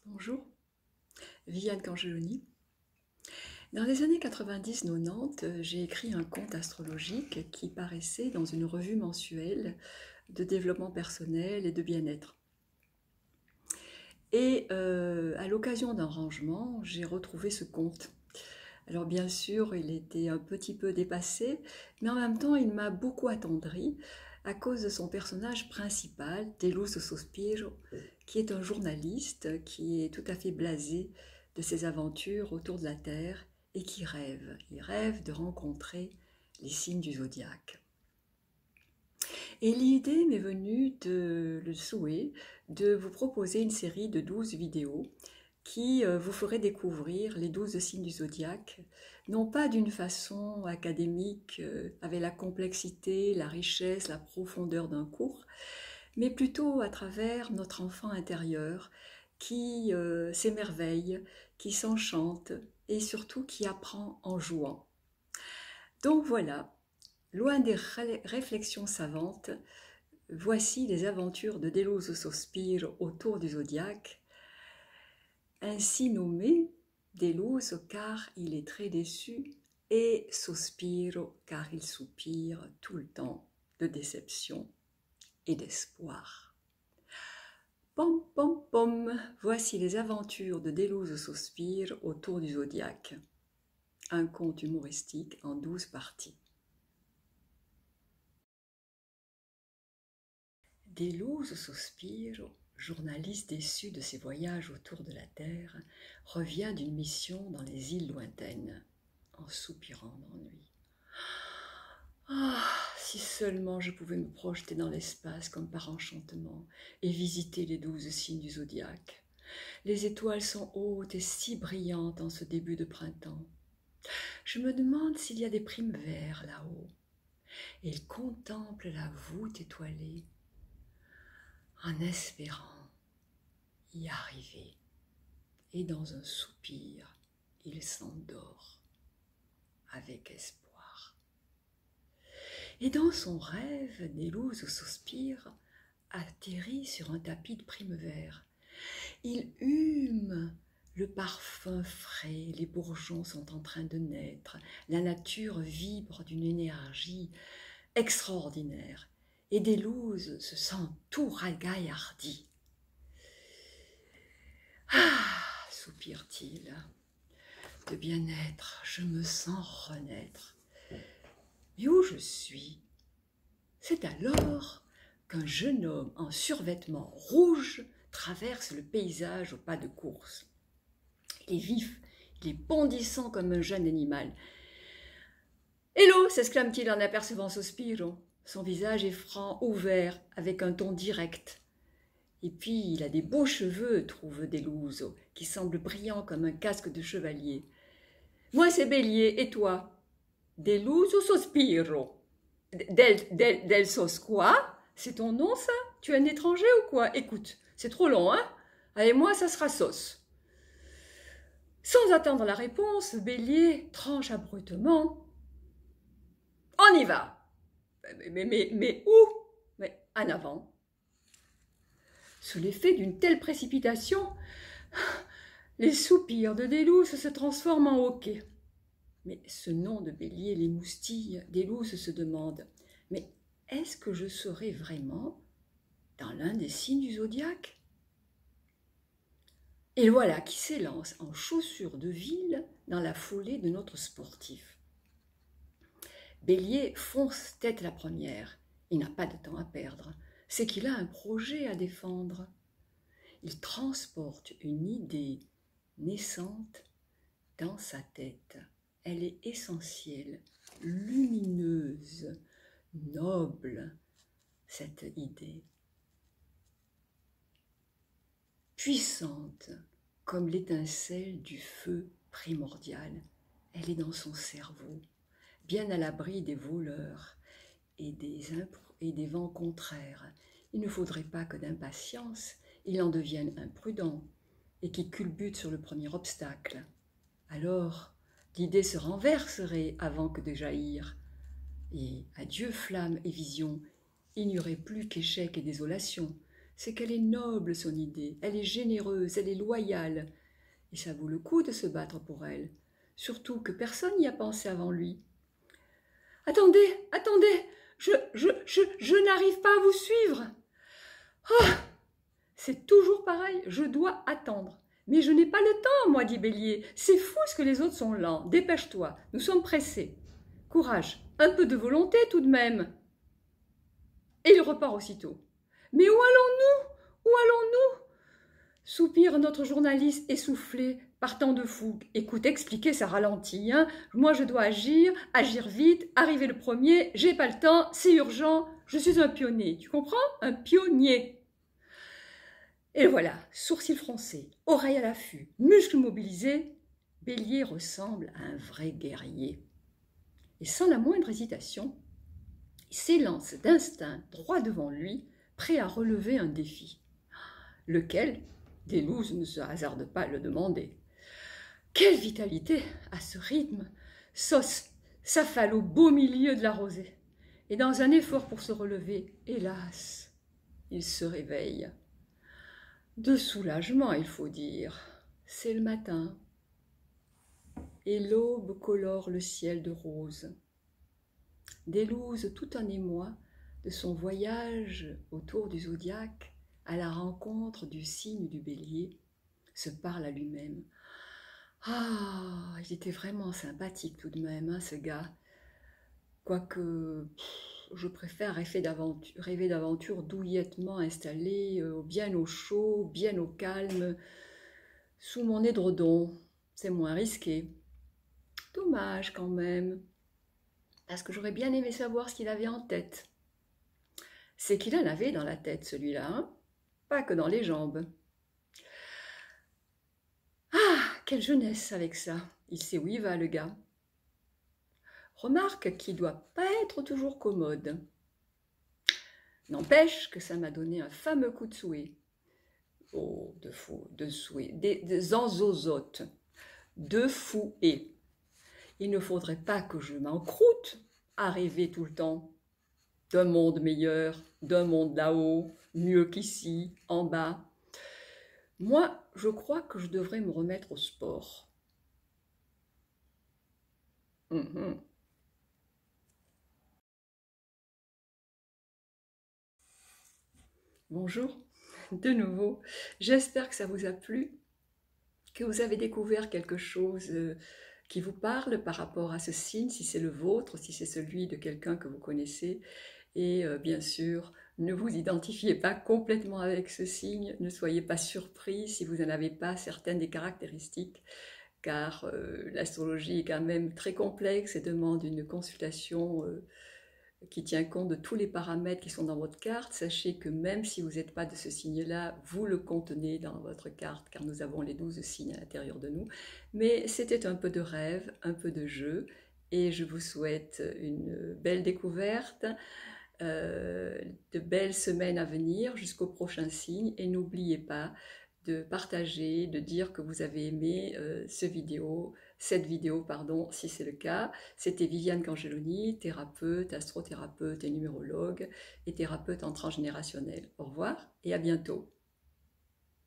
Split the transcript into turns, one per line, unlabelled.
Bonjour, Viviane Cangeloni. Dans les années 90-90, j'ai écrit un conte astrologique qui paraissait dans une revue mensuelle de développement personnel et de bien-être. Et à l'occasion d'un rangement, j'ai retrouvé ce conte. Alors bien sûr, il était un petit peu dépassé, mais en même temps, il m'a beaucoup attendri à cause de son personnage principal, Deluso Sospiro, qui est un journaliste qui est tout à fait blasé de ses aventures autour de la Terre et qui rêve. Il rêve de rencontrer les signes du zodiaque. Et l'idée m'est venue le souhait de vous proposer une série de 12 vidéos qui vous ferait découvrir les 12 signes du zodiaque, non pas d'une façon académique, avec la complexité, la richesse, la profondeur d'un cours, mais plutôt à travers notre enfant intérieur qui s'émerveille, qui s'enchante et surtout qui apprend en jouant. Donc voilà, loin des réflexions savantes, voici les aventures de Deluso Sospiro autour du zodiaque, ainsi nommé Deluso car il est très déçu et Sospiro car il soupire tout le temps de déception et d'espoir. Pom pom pom, voici les aventures de Deluso Sospiro autour du zodiaque. Un conte humoristique en 12 parties. Deluso Sospiro, journaliste déçu de ses voyages autour de la Terre, revient d'une mission dans les îles lointaines, en soupirant d'ennui. Ah, si seulement je pouvais me projeter dans l'espace comme par enchantement et visiter les 12 signes du zodiaque. Les étoiles sont hautes et si brillantes en ce début de printemps. Je me demande s'il y a des primes verts là-haut. Et il contemple la voûte étoilée en espérant y arriver. Et dans un soupir, il s'endort avec espoir. Et dans son rêve, Deluso Sospiro atterrit sur un tapis de primes verts. Il hume le parfum frais, les bourgeons sont en train de naître, la nature vibre d'une énergie extraordinaire et Deluso se sent tout ragaillardi. Ah, soupire-t-il, de bien-être, je me sens renaître. Mais où je suis? C'est alors qu'un jeune homme en survêtement rouge traverse le paysage au pas de course. Il est vif, il est bondissant comme un jeune animal. « Hello !» s'exclame-t-il en apercevant Sospiro. Son visage est franc, ouvert, avec un ton direct. Et puis, il a des beaux cheveux, trouve Deluso, qui semblent brillants comme un casque de chevalier. « Moi, c'est Bélier, et toi ?»« Deluso Sospiro. »« Del Sos quoi? C'est ton nom, ça? Tu es un étranger ou quoi? Écoute, c'est trop long, hein? Allez, moi, ça sera Sos. » Sans attendre la réponse, Bélier tranche abruptement. « On y va !» Mais où? Mais en avant. Sous l'effet d'une telle précipitation, les soupirs de Deluso se transforment en hoquets. Mais ce nom de Bélier les moustille. Deluso se demande, mais est-ce que je serai vraiment dans l'un des signes du zodiaque? Et voilà qui s'élance en chaussures de ville dans la foulée de notre sportif. Bélier fonce tête la première. Il n'a pas de temps à perdre. C'est qu'il a un projet à défendre. Il transporte une idée naissante dans sa tête. Elle est essentielle, lumineuse, noble, cette idée. Puissante comme l'étincelle du feu primordial. Elle est dans son cerveau, bien à l'abri des voleurs et des vents contraires. Il ne faudrait pas que d'impatience, il en devienne imprudent et qu'il culbute sur le premier obstacle. Alors, l'idée se renverserait avant que de jaillir. Et adieu flamme et vision, il n'y aurait plus qu'échec et désolation. c'est qu'elle est noble son idée, elle est généreuse, elle est loyale. Et ça vaut le coup de se battre pour elle. Surtout que personne n'y a pensé avant lui. Attendez, attendez, je n'arrive pas à vous suivre. Oh, c'est toujours pareil, je dois attendre. Mais je n'ai pas le temps, moi, dit Bélier. C'est fou ce que les autres sont lents. Dépêche-toi, nous sommes pressés. Courage, un peu de volonté tout de même. Et il repart aussitôt. Mais où allons-nous? Où allons-nous? Soupire notre journaliste essoufflé, partant de fougue. Écoute, expliquer, ça ralentit. Hein. Moi, je dois agir, agir vite, arriver le premier. J'ai pas le temps, c'est urgent. Je suis un pionnier. Tu comprends? Un pionnier. Et voilà, sourcils froncés, oreilles à l'affût, muscles mobilisés, Bélier ressemble à un vrai guerrier. Et sans la moindre hésitation, il s'élance d'instinct droit devant lui, prêt à relever un défi. Lequel, Delouze ne se hasarde pas à le demander. Quelle vitalité à ce rythme! Sos s'affale au beau milieu de la rosée. Et dans un effort pour se relever, hélas, il se réveille. De soulagement, il faut dire. C'est le matin. Et l'aube colore le ciel de rose. Delouze, tout en émoi, de son voyage autour du zodiaque à la rencontre du signe du Bélier, se parle à lui-même. Ah, il était vraiment sympathique tout de même, hein, ce gars. Quoique, je préfère rêver d'aventure douillettement installée, bien au chaud, bien au calme, sous mon édredon. C'est moins risqué. Dommage quand même, parce que j'aurais bien aimé savoir ce qu'il avait en tête. C'est qu'il en avait dans la tête, celui-là, hein? Pas que dans les jambes. Ah, quelle jeunesse avec ça! Il sait où il va, le gars. Remarque qu'il ne doit pas être toujours commode. N'empêche que ça m'a donné un fameux coup de souhait. Oh, de souhait, des zanzozotes, de fouet. Il ne faudrait pas que je m'encroute à rêver tout le temps d'un monde meilleur, d'un monde là-haut, mieux qu'ici, en bas. Moi, je crois que je devrais me remettre au sport. Bonjour, de nouveau. J'espère que ça vous a plu, que vous avez découvert quelque chose qui vous parle par rapport à ce signe, si c'est le vôtre, si c'est celui de quelqu'un que vous connaissez. Et bien sûr, ne vous identifiez pas complètement avec ce signe, ne soyez pas surpris si vous n'en avez pas certaines des caractéristiques, car l'astrologie est quand même très complexe et demande une consultation qui tient compte de tous les paramètres qui sont dans votre carte. Sachez que même si vous n'êtes pas de ce signe-là, vous le contenez dans votre carte, car nous avons les 12 signes à l'intérieur de nous. Mais c'était un peu de rêve, un peu de jeu, et je vous souhaite une belle découverte, de belles semaines à venir jusqu'au prochain signe, et n'oubliez pas de partager, de dire que vous avez aimé cette vidéo, si c'est le cas. C'était Viviane Cangeloni, thérapeute, astrothérapeute et numérologue, et thérapeute en transgénérationnel. Au revoir et à bientôt.